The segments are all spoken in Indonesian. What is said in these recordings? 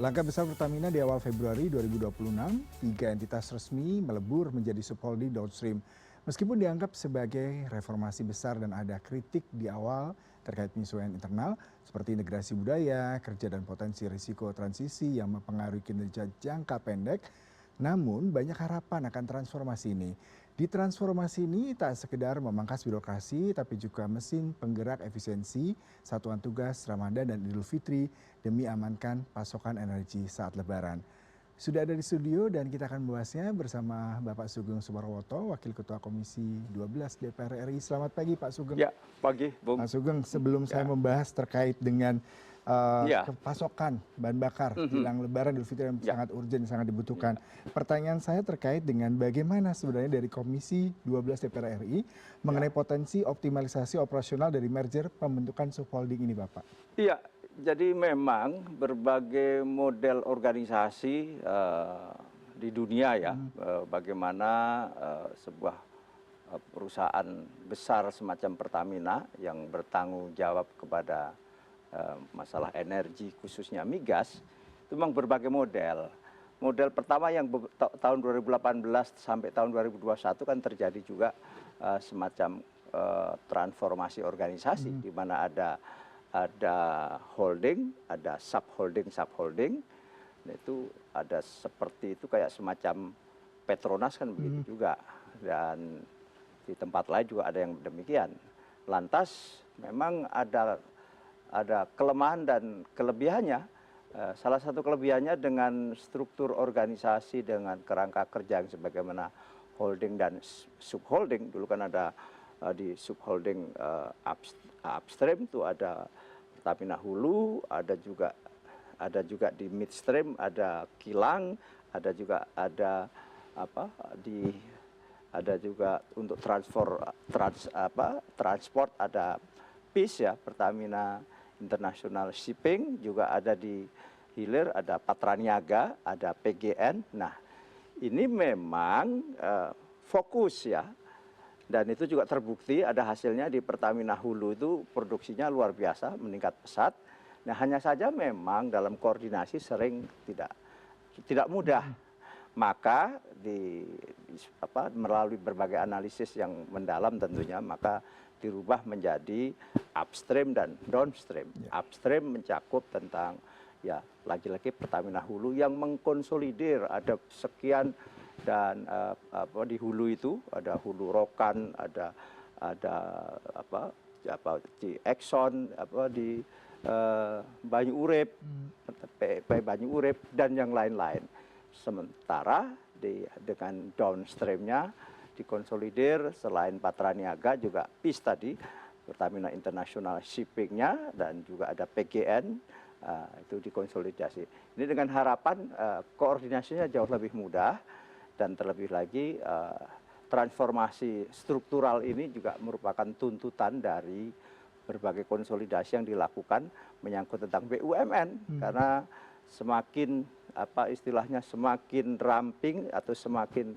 Langkah besar Pertamina di awal Februari 2026, tiga entitas resmi melebur menjadi subholding downstream. Meskipun dianggap sebagai reformasi besar dan ada kritik di awal terkait penyesuaian internal seperti integrasi budaya, kerja dan potensi risiko transisi yang mempengaruhi kinerja jangka pendek, namun banyak harapan akan transformasi ini. Di transformasi ini tak sekedar memangkas birokrasi, tapi juga mesin penggerak efisiensi, satuan tugas Ramadan dan Idul Fitri demi amankan pasokan energi saat Lebaran. Sudah ada di studio dan kita akan membahasnya bersama Bapak Sugeng Sumarwoto, Wakil Ketua Komisi 12 DPR RI. Selamat pagi Pak Sugeng. Ya, pagi, Bung. Pak Sugeng, sebelum saya Ya, membahas terkait dengan ya, pasokan bahan bakar mhm, jelang Lebaran Idul Fitri yang ya, sangat urgent, sangat dibutuhkan. ya, Pertanyaan saya terkait dengan bagaimana sebenarnya dari Komisi 12 DPR RI mengenai ya. potensi optimalisasi operasional dari merger pembentukan subholding ini, Bapak. Iya, jadi memang berbagai model organisasi di dunia ya, Mhm. bagaimana sebuah perusahaan besar semacam Pertamina yang bertanggung jawab kepada masalah energi khususnya migas, itu memang berbagai model. Model pertama yang tahun 2018 sampai tahun 2021 kan terjadi juga semacam transformasi organisasi Mhm. di mana ada holding, ada subholding. Nah, itu ada seperti itu kayak semacam Petronas kan Mhm. begitu juga, dan di tempat lain juga ada yang demikian. Lantas memang ada kelemahan dan kelebihannya. Salah satu kelebihannya dengan struktur organisasi dengan kerangka kerja yang sebagaimana holding dan subholding. Dulu kan ada di subholding upstream itu ada Pertamina Hulu, ada juga di midstream ada kilang, ada apa di ada juga untuk transport ada PIS ya, Pertamina International Shipping, juga ada di hilir ada Patraniaga, ada PGN. Nah, ini memang fokus ya, dan itu juga terbukti ada hasilnya di Pertamina Hulu itu produksinya luar biasa, meningkat pesat. Nah, hanya saja memang dalam koordinasi sering tidak mudah. Mhm. Maka melalui berbagai analisis yang mendalam tentunya, maka dirubah menjadi upstream dan downstream. Ya. Upstream mencakup tentang ya lagi-lagi Pertamina Hulu yang mengkonsolidir ada sekian, dan di hulu itu ada Hulu Rokan, ada di Exxon, di Banyu Urip, Mhm. Banyu Urip dan yang lain-lain. Sementara dengan downstreamnya dikonsolidir selain Patraniaga juga PIS tadi, Pertamina International Shippingnya, dan juga ada PGN, itu dikonsolidasi. Ini dengan harapan koordinasinya jauh lebih mudah, dan terlebih lagi transformasi struktural ini juga merupakan tuntutan dari berbagai konsolidasi yang dilakukan menyangkut tentang BUMN, Mhm. karena semakin istilahnya semakin ramping atau semakin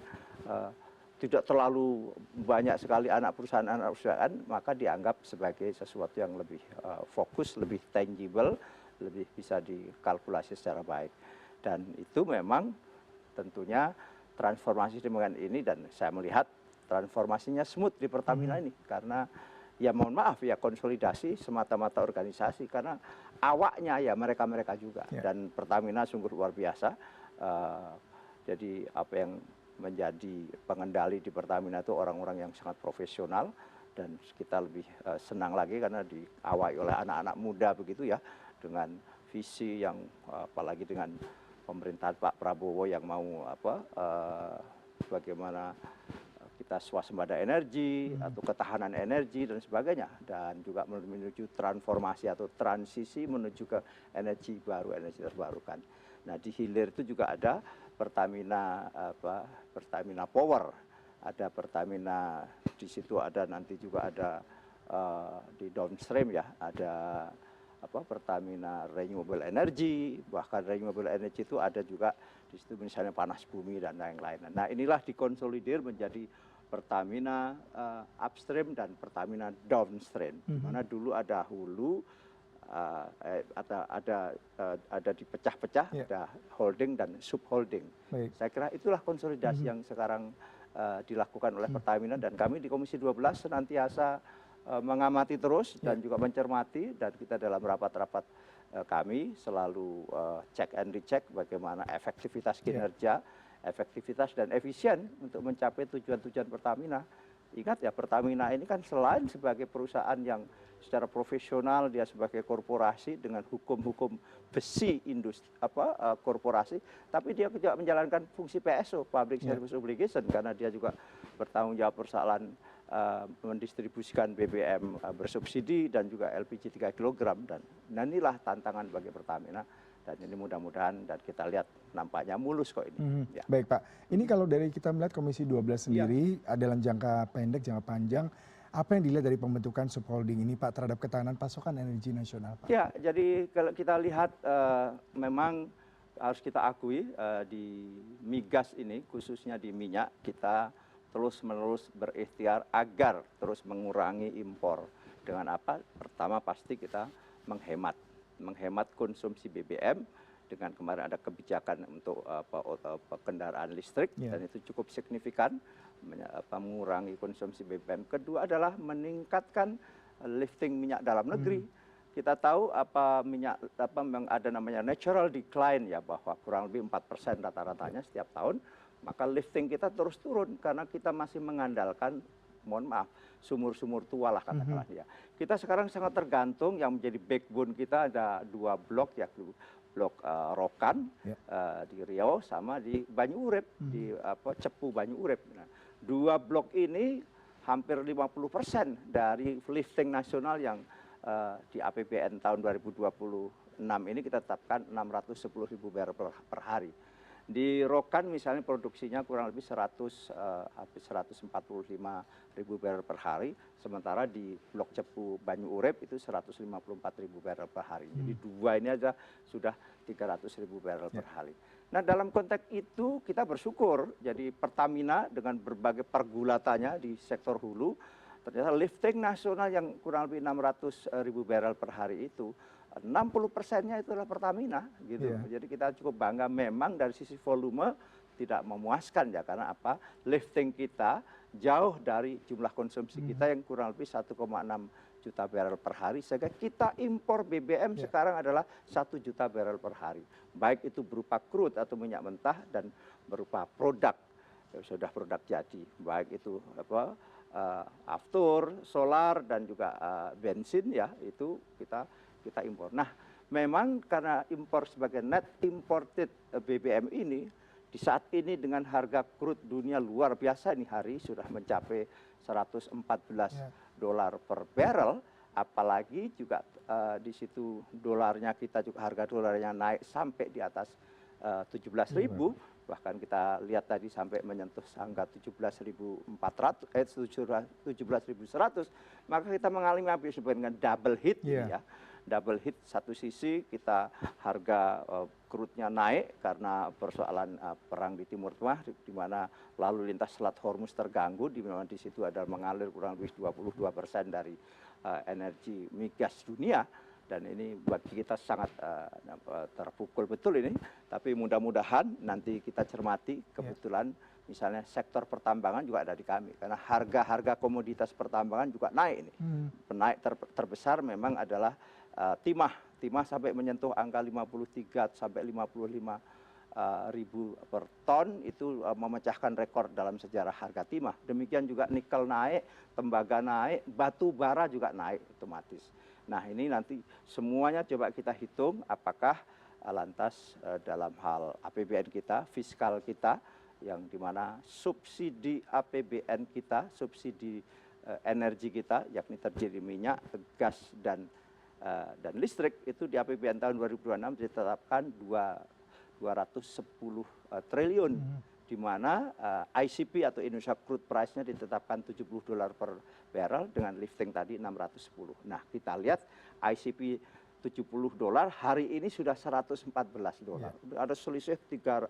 tidak terlalu banyak sekali anak perusahaan, maka dianggap sebagai sesuatu yang lebih fokus, lebih tangible, lebih bisa dikalkulasi secara baik. Dan itu memang tentunya transformasi dengan ini, dan saya melihat transformasinya smooth di Pertamina Mhm. ini, karena ya mohon maaf ya, konsolidasi semata-mata organisasi, karena awaknya ya mereka-mereka juga, Ya. dan Pertamina sungguh luar biasa. Eh, jadi apa yang menjadi pengendali di Pertamina itu orang-orang yang sangat profesional, dan kita lebih senang lagi karena diawaki oleh anak-anak muda begitu ya, dengan visi yang apalagi dengan pemerintahan Pak Prabowo yang mau bagaimana kita swasembada energi Mhm. atau ketahanan energi dan sebagainya, dan juga menuju transformasi atau transisi menuju ke energi baru, energi terbarukan. Nah, di hilir itu juga ada Pertamina Power, ada Pertamina, di situ ada nanti juga ada di downstream ya, ada Pertamina Renewable Energy, bahkan Renewable Energy itu ada juga di situ misalnya panas bumi dan lain-lain. Nah, inilah dikonsolidir menjadi Pertamina upstream dan Pertamina downstream, di Mhm. mana dulu ada hulu, ada dipecah-pecah, Ya. ada holding dan subholding. Baik. Saya kira itulah konsolidasi yang sekarang dilakukan oleh Pertamina, dan kami di Komisi 12 senantiasa mengamati terus dan juga mencermati, dan kita dalam rapat-rapat kami selalu cek and recheck bagaimana efektivitas kinerja, efektivitas dan efisien untuk mencapai tujuan-tujuan Pertamina. Ingat ya, Pertamina ini kan selain sebagai perusahaan yang secara profesional, dia sebagai korporasi dengan hukum-hukum besi industri korporasi, tapi dia juga menjalankan fungsi PSO, Public Service Obligation, karena dia juga bertanggung jawab persoalan mendistribusikan BBM bersubsidi dan juga LPG 3 kg, dan inilah tantangan bagi Pertamina. Dan ini mudah-mudahan, dan kita lihat nampaknya mulus kok ini. Ya. Baik Pak, ini kalau dari kita melihat Komisi 12 sendiri dalam jangka pendek, jangka panjang, apa yang dilihat dari pembentukan subholding ini Pak terhadap ketahanan pasokan energi nasional Pak? Ya, jadi kalau kita lihat memang harus kita akui di migas ini, khususnya di minyak, kita terus-menerus berikhtiar agar terus mengurangi impor. Dengan apa? Pertama pasti kita menghemat konsumsi BBM, dengan kemarin ada kebijakan untuk kendaraan listrik, dan itu cukup signifikan mengurangi konsumsi BBM. Kedua adalah meningkatkan lifting minyak dalam negeri. Kita tahu ada namanya natural decline ya, bahwa kurang lebih 4% rata-ratanya setiap tahun, maka lifting kita terus turun karena kita masih mengandalkan, mohon maaf, sumur-sumur tua lah katakanlah ya. Kita sekarang sangat tergantung, yang menjadi backbone kita ada 2 blok, ya, blok Rokan di Riau sama di Banyu Urip, di Cepu Banyu Urip. Nah, 2 blok ini hampir 50% dari lifting nasional yang di APBN tahun 2026 ini kita tetapkan 610.000 barrel per hari. Di Rokan misalnya produksinya kurang lebih 145.000 barrel per hari, sementara di blok Cepu Banyu Urip itu 154.000 barrel per hari. Jadi 2 ini aja sudah 300.000 barrel per hari. Nah, dalam konteks itu kita bersyukur, jadi Pertamina dengan berbagai pergulatannya di sektor hulu, ternyata lifting nasional yang kurang lebih 600.000 barrel per hari itu 60%-nya itu adalah Pertamina gitu. Jadi kita cukup bangga. Memang dari sisi volume tidak memuaskan ya, karena apa? Lifting kita jauh dari jumlah konsumsi kita yang kurang lebih 1,6 juta barrel per hari, sehingga kita impor BBM sekarang adalah 1 juta barrel per hari. Baik itu berupa crude atau minyak mentah dan berupa produk, sudah produk jadi. Baik itu aftur, solar dan juga bensin ya, itu kita impor. Nah, memang karena impor sebagai net imported BBM ini, di saat ini dengan harga crude dunia luar biasa, ini hari sudah mencapai $114 per barrel, apalagi juga di situ dolarnya kita juga, harga dolarnya naik sampai di atas 17.000, bahkan kita lihat tadi sampai menyentuh angka 17.100, maka kita mengalami apa yang disebut dengan double hit ya. Double hit, satu sisi kita harga crude-nya naik karena persoalan perang di Timur Tengah, di mana lalu lintas Selat Hormuz terganggu, di mana di situ ada mengalir kurang lebih 22% dari energi migas dunia, dan ini bagi kita sangat terpukul betul ini. Tapi mudah-mudahan nanti kita cermati, kebetulan misalnya sektor pertambangan juga ada di kami, karena harga-harga komoditas pertambangan juga naik ini. Penaik terbesar memang adalah timah sampai menyentuh angka 53 sampai 55 ribu per ton, itu memecahkan rekor dalam sejarah harga timah. Demikian juga nikel naik, tembaga naik, batu bara juga naik otomatis. Nah, ini nanti semuanya coba kita hitung apakah lantas dalam hal APBN kita, fiskal kita, yang dimana subsidi APBN kita, subsidi energi kita, yakni terdiri minyak, gas dan listrik, itu di APBN tahun 2026 ditetapkan 210 triliun, di mana ICP atau Indonesia Crude Price-nya ditetapkan $70 per barrel dengan lifting tadi 610. Nah, kita lihat ICP $70 hari ini sudah $114. Ada selisih 44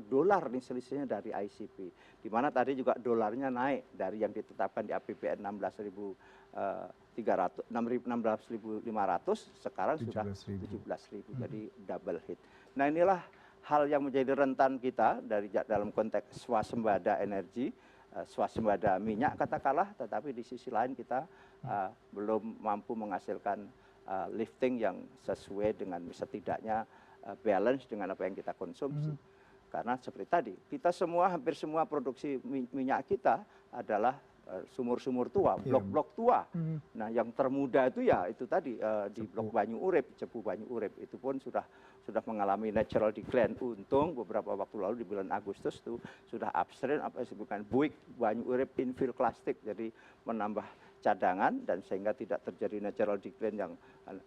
dolar nih selisihnya dari ICP. Di mana tadi juga dolarnya naik dari yang ditetapkan di APBN 16.000 16.500, sekarang sudah 17.000. 17.000, jadi double hit. Nah inilah hal yang menjadi rentan kita dalam konteks swasembada energi, swasembada minyak katakanlah, tetapi di sisi lain kita belum mampu menghasilkan lifting yang sesuai dengan setidaknya balance dengan apa yang kita konsumsi. Karena seperti tadi, kita semua, hampir semua produksi minyak kita adalah sumur-sumur tua, blok-blok tua. Nah, yang termuda itu ya itu tadi di blok Banyu Urip, Cepu Banyu Urip, itu pun sudah mengalami natural decline. Untung beberapa waktu lalu di bulan Agustus itu sudah upstream apa yang disebutkan buik Banyu Urip infill klastik, jadi menambah cadangan dan sehingga tidak terjadi natural decline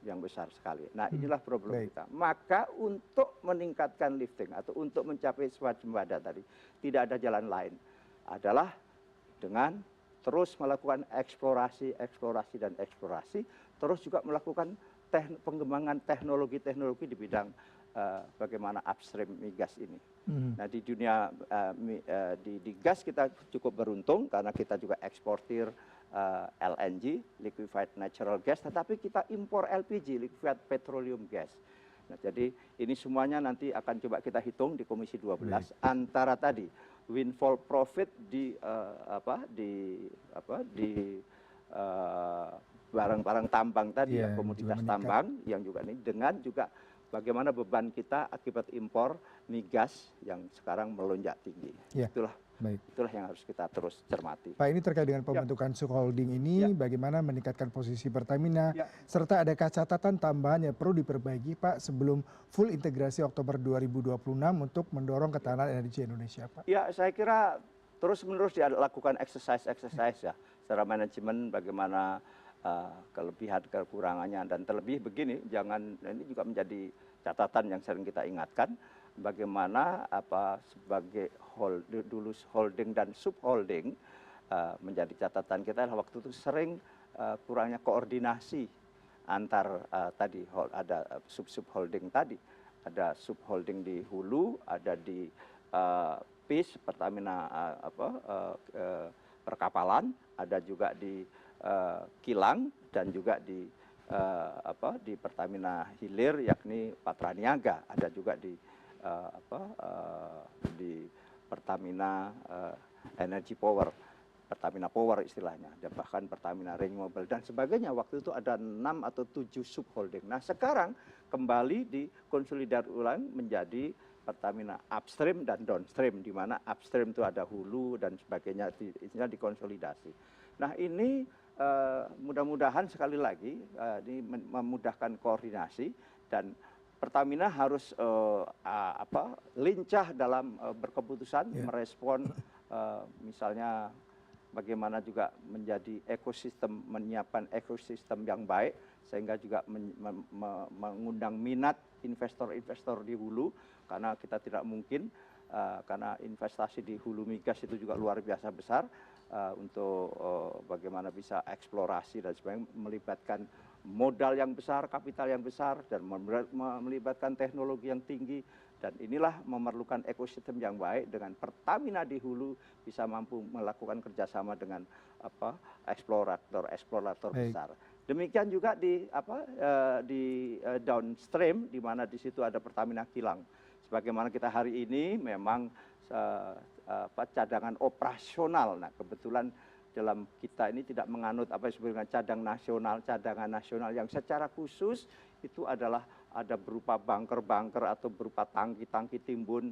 yang besar sekali. Nah, inilah problem kita. Maka untuk meningkatkan lifting atau untuk mencapai swasembada tadi tidak ada jalan lain adalah dengan terus melakukan eksplorasi, terus juga melakukan pengembangan teknologi-teknologi di bidang bagaimana upstream migas ini. Nah, di dunia di gas kita cukup beruntung karena kita juga eksportir LNG, liquefied natural gas, tetapi kita impor LPG, liquefied petroleum gas. Nah, jadi ini semuanya nanti akan coba kita hitung di Komisi 12 antara tadi windfall profit di barang-barang tambang tadi, ya, komoditas tambang yang juga ini, dengan juga bagaimana beban kita akibat impor migas yang sekarang melonjak tinggi. Itulah yang harus kita terus cermati. Pak, ini terkait dengan pembentukan subholding ini, bagaimana meningkatkan posisi Pertamina, serta adakah catatan tambahan yang perlu diperbaiki, Pak, sebelum full integrasi Oktober 2026 untuk mendorong ketahanan energi Indonesia, Pak? Ya, saya kira terus-menerus dilakukan exercise ya, secara manajemen bagaimana kelebihan kekurangannya, dan terlebih begini, ini juga menjadi catatan yang sering kita ingatkan, bagaimana sebagai holding dan subholding menjadi catatan kita waktu itu sering kurangnya koordinasi antar tadi ada subholding tadi, ada subholding di hulu, ada di PIS Pertamina perkapalan, ada juga di kilang, dan juga di Pertamina Hilir yakni Patraniaga, ada juga di Pertamina Energy Power, Pertamina Power istilahnya, dan bahkan Pertamina Renewable dan sebagainya. Waktu itu ada 6 atau 7 subholding. Nah, sekarang kembali dikonsolidasi ulang menjadi Pertamina upstream dan downstream, di mana upstream itu ada hulu dan sebagainya, isinya dikonsolidasi. Nah, ini mudah-mudahan sekali lagi ini memudahkan koordinasi, dan Pertamina harus lincah dalam berkeputusan, merespon misalnya bagaimana juga menjadi ekosistem, menyiapkan ekosistem yang baik sehingga juga mengundang minat investor-investor di hulu, karena kita tidak mungkin karena investasi di hulu migas itu juga luar biasa besar untuk bagaimana bisa eksplorasi dan sebagainya, melibatkan modal yang besar, kapital yang besar, dan melibatkan teknologi yang tinggi, dan inilah memerlukan ekosistem yang baik dengan Pertamina di hulu bisa mampu melakukan kerjasama dengan eksplorator besar. Demikian juga di downstream, di mana di situ ada Pertamina Kilang. Sebagaimana kita hari ini memang cadangan operasional. Nah, kebetulan dalam kita ini tidak menganut apa yang disebut dengan cadangan nasional yang secara khusus itu adalah ada berupa bunker-bunker atau berupa tangki-tangki timbun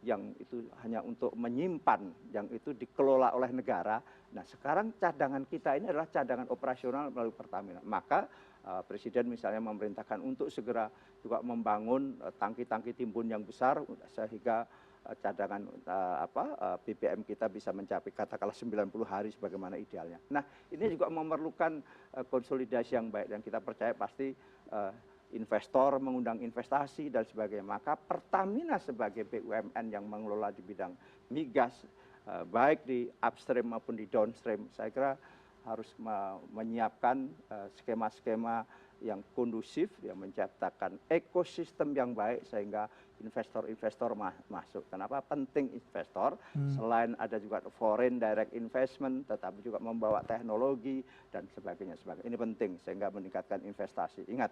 yang itu hanya untuk menyimpan, yang itu dikelola oleh negara. Nah, sekarang cadangan kita ini adalah cadangan operasional melalui Pertamina. Maka Presiden misalnya memerintahkan untuk segera juga membangun tangki-tangki timbun yang besar sehingga cadangan BBM kita bisa mencapai katakanlah 90 hari sebagaimana idealnya. Nah, ini juga memerlukan konsolidasi yang baik, dan kita percaya pasti investor mengundang investasi dan sebagainya. Maka Pertamina sebagai BUMN yang mengelola di bidang migas, baik di upstream maupun di downstream, saya kira harus menyiapkan skema-skema yang kondusif, yang menciptakan ekosistem yang baik sehingga investor-investor masuk. Kenapa penting investor? Selain ada juga foreign direct investment, tetapi juga membawa teknologi dan sebagainya. Ini penting sehingga meningkatkan investasi. Ingat,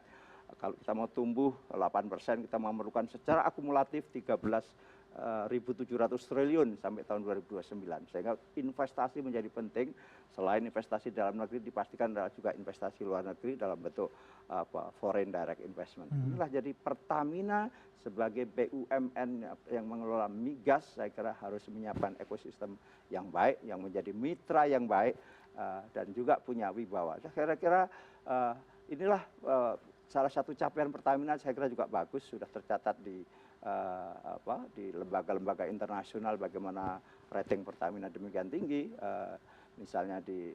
kalau kita mau tumbuh 8%, kita memerlukan secara akumulatif 13.700 triliun sampai tahun 2029. Sehingga investasi menjadi penting. Selain investasi dalam negeri, dipastikan adalah juga investasi luar negeri dalam bentuk foreign direct investment. Inilah jadi Pertamina sebagai BUMN yang mengelola migas, saya kira harus menyiapkan ekosistem yang baik, yang menjadi mitra yang baik, dan juga punya wibawa. Saya kira inilah salah satu capaian Pertamina, saya kira juga bagus, sudah tercatat di lembaga-lembaga internasional bagaimana rating Pertamina demikian tinggi, misalnya di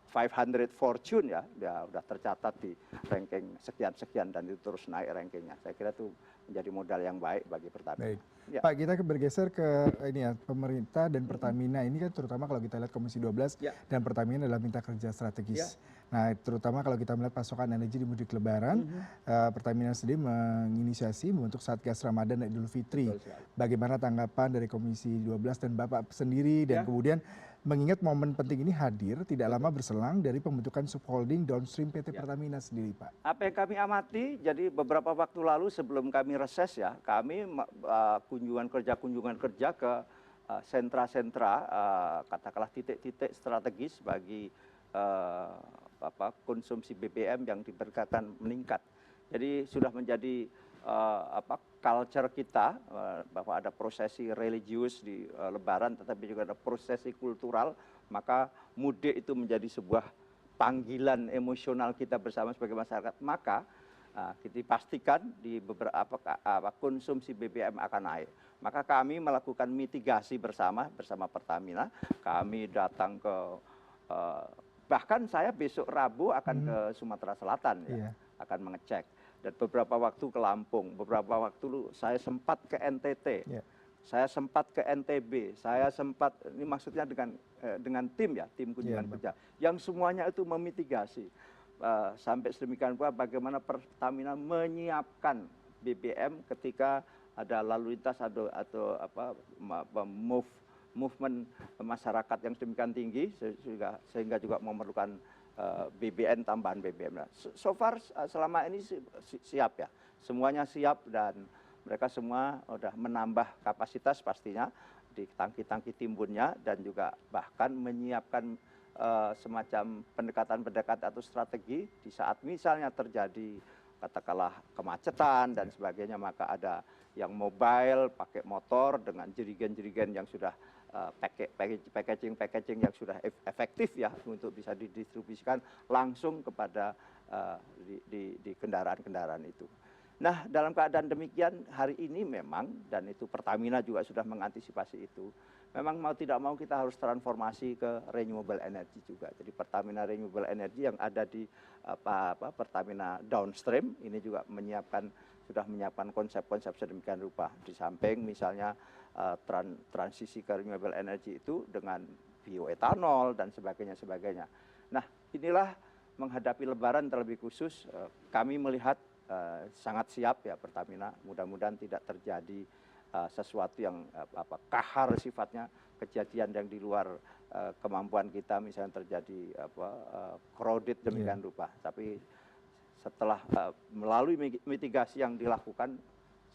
500 Fortune ya sudah tercatat di ranking sekian-sekian dan itu terus naik rankingnya. Saya kira itu menjadi modal yang baik bagi Pertamina. Baik. Ya. Pak, kita bergeser ke ini ya, pemerintah dan Pertamina ini kan terutama kalau kita lihat Komisi 12 dan Pertamina adalah mitra kerja strategis. Nah, terutama kalau kita melihat pasokan energi di mudik Lebaran, Pertamina sendiri menginisiasi membentuk Satgas Ramadan dan Idul Fitri. Bagaimana tanggapan dari Komisi 12 dan Bapak sendiri dan kemudian mengingat momen penting ini hadir tidak lama berselang dari pembentukan subholding downstream PT Pertamina sendiri, Pak. Apa yang kami amati, jadi beberapa waktu lalu sebelum kami reses ya, kami kunjungan kerja ke sentra-sentra, katakanlah titik-titik strategis bagi konsumsi BBM yang diperkirakan meningkat. Jadi sudah menjadi culture kita bahwa ada prosesi religius di Lebaran, tetapi juga ada prosesi kultural, maka mudik itu menjadi sebuah panggilan emosional kita bersama sebagai masyarakat. Maka kita pastikan di beberapa konsumsi BBM akan naik. Maka kami melakukan mitigasi bersama Pertamina. Kami datang ke bahkan saya besok Rabu akan ke Sumatera Selatan ya, akan mengecek. Dan beberapa waktu ke Lampung, beberapa waktu saya sempat ke NTT, saya sempat ke NTB, saya sempat, ini maksudnya dengan tim ya, tim kunjungan kerja, yang semuanya itu memitigasi. Sampai sedemikian pula bagaimana Pertamina menyiapkan BBM ketika ada lalu lintas atau movement masyarakat yang sedemikian tinggi, sehingga juga memerlukan BBM, tambahan BBM. So far selama ini siap ya, semuanya siap dan mereka semua sudah menambah kapasitas pastinya di tangki-tangki timbunnya dan juga bahkan menyiapkan semacam pendekatan-pendekatan atau strategi di saat misalnya terjadi katakanlah kemacetan dan sebagainya, maka ada yang mobile pakai motor dengan jerigen-jerigen yang sudah packaging yang sudah efektif ya untuk bisa didistribusikan langsung kepada di kendaraan-kendaraan itu. Nah, dalam keadaan demikian hari ini memang, dan itu Pertamina juga sudah mengantisipasi itu, memang mau tidak mau kita harus transformasi ke renewable energy juga. Jadi Pertamina Renewable Energy yang ada di Pertamina Downstream ini juga sudah menyiapkan konsep-konsep sedemikian rupa. Di samping misalnya transisi ke renewable energy itu dengan bioetanol dan sebagainya. Nah, inilah menghadapi Lebaran terlebih khusus kami melihat sangat siap ya Pertamina. Mudah-mudahan tidak terjadi sesuatu yang kahar sifatnya, kejadian yang di luar kemampuan kita, misalnya terjadi crowded demikian rupa. Tapi setelah melalui mitigasi yang dilakukan,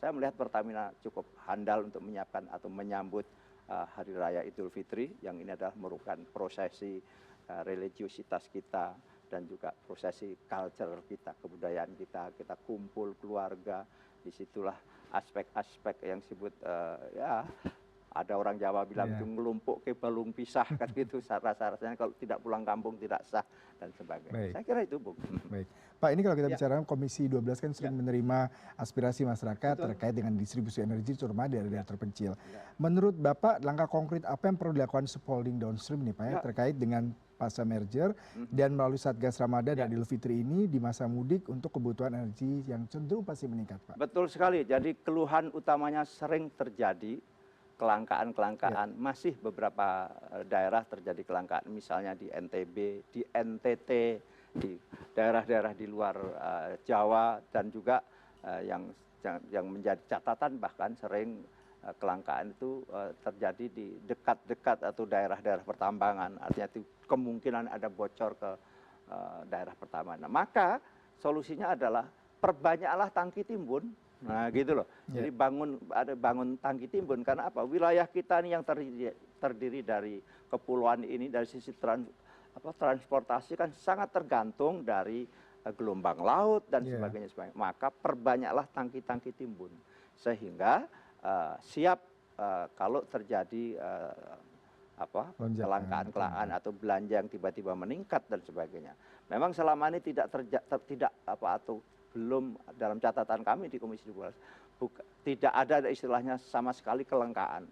saya melihat Pertamina cukup handal untuk menyiapkan atau menyambut Hari Raya Idul Fitri, yang ini adalah merupakan prosesi religiusitas kita dan juga prosesi culture kita, kebudayaan kita kumpul keluarga. Disitulah aspek-aspek yang disebut ada orang Jawa bilang itu ngelumpuk ke belung pisah kan gitu, rasa-rasanya kalau tidak pulang kampung tidak sah dan sebagainya. Saya kira itu, Bung. Baik. Pak, ini kalau kita bicara Komisi 12 kan sering menerima aspirasi masyarakat terkait dengan distribusi energi terutama di daerah terpencil. Menurut Bapak langkah konkret apa yang perlu dilakukan subholding downstream nih Pak ya terkait dengan pasca merger dan melalui Satgas Ramadan dan Idul Fitri ini di masa mudik untuk kebutuhan energi yang cenderung pasti meningkat, Pak? Betul sekali. Jadi keluhan utamanya sering terjadi kelangkaan, masih beberapa daerah terjadi kelangkaan, misalnya di NTB, di NTT, di daerah-daerah di luar Jawa, dan juga yang menjadi catatan bahkan sering kelangkaan itu terjadi di dekat-dekat atau daerah-daerah pertambangan, artinya itu kemungkinan ada bocor ke daerah pertambangan. Nah, maka solusinya adalah perbanyaklah tangki timbun. Nah, gitu loh. Jadi bangun tangki timbun, karena apa? Wilayah kita ini yang terdiri dari kepulauan ini, dari sisi transportasi kan sangat tergantung dari gelombang laut dan sebagainya. Maka perbanyaklah tangki-tangki timbun sehingga siap kalau terjadi kelangkaan atau belanja yang tiba-tiba meningkat dan sebagainya. Memang selama ini belum dalam catatan kami di Komisi 12 tidak ada istilahnya sama sekali kelangkaan.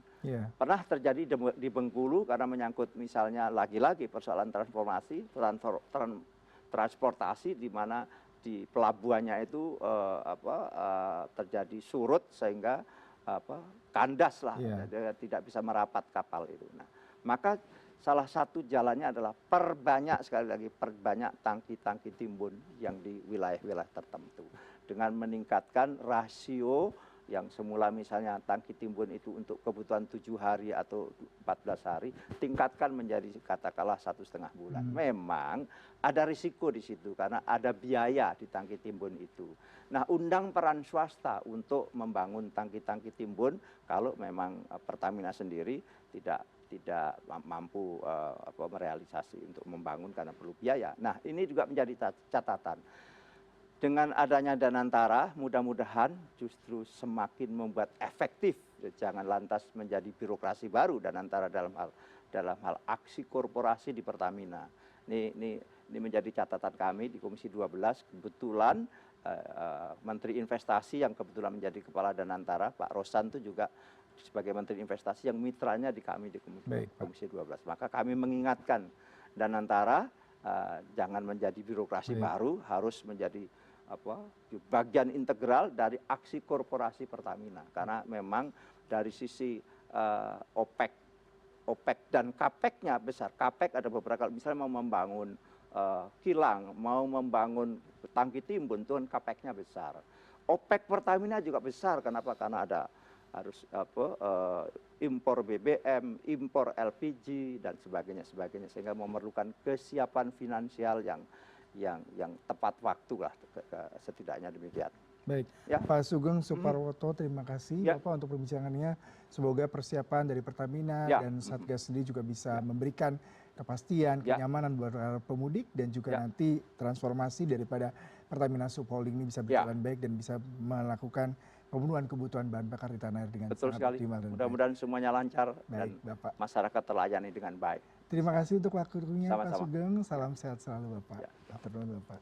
Pernah terjadi di Bengkulu karena menyangkut misalnya lagi-lagi persoalan transportasi di mana di pelabuhannya itu terjadi surut sehingga kandas lah, tidak bisa merapat kapal itu. Nah, maka salah satu jalannya adalah perbanyak tangki-tangki timbun yang di wilayah-wilayah tertentu. Dengan meningkatkan rasio yang semula misalnya tangki timbun itu untuk kebutuhan 7 hari atau 14 hari, tingkatkan menjadi katakanlah 1,5 bulan. Memang ada risiko di situ karena ada biaya di tangki timbun itu. Nah, undang peran swasta untuk membangun tangki-tangki timbun kalau memang Pertamina sendiri tidak mampu merealisasi untuk membangun karena perlu biaya. Nah, ini juga menjadi catatan. Dengan adanya Danantara, mudah-mudahan justru semakin membuat efektif, jangan lantas menjadi birokrasi baru Danantara dalam hal aksi korporasi di Pertamina. Ini menjadi catatan kami di Komisi 12. Kebetulan Menteri Investasi yang kebetulan menjadi kepala Danantara, Pak Rosan itu juga sebagai Menteri Investasi yang mitranya di kami di Komisi 12. Maka kami mengingatkan Danantara jangan menjadi birokrasi baru, harus menjadi bagian integral dari aksi korporasi Pertamina. Karena memang dari sisi OPEC dan CAPEX-nya besar. CAPEX ada beberapa, misalnya mau membangun kilang, mau membangun tangki timbun, itu kan CAPEX-nya besar. OPEC Pertamina juga besar, kenapa? Karena ada harus impor BBM, impor LPG dan sebagainya, sehingga memerlukan kesiapan finansial yang tepat waktu lah, setidaknya demikian. Baik, Pak Sugeng Suparwoto, terima kasih Bapak untuk perbincangannya. Semoga persiapan dari Pertamina dan Satgas sendiri juga bisa memberikan kepastian, kenyamanan buat pemudik, dan juga nanti transformasi daripada Pertamina Subholding ini bisa berjalan baik dan bisa melakukan pemenuhan kebutuhan bahan bakar di tanah air dengan sangat optimal. Mudah-mudahan semuanya lancar dan masyarakat terlayani dengan baik. Terima kasih untuk waktunya Pak Sugeng. Salam sehat selalu Bapak. Bapak.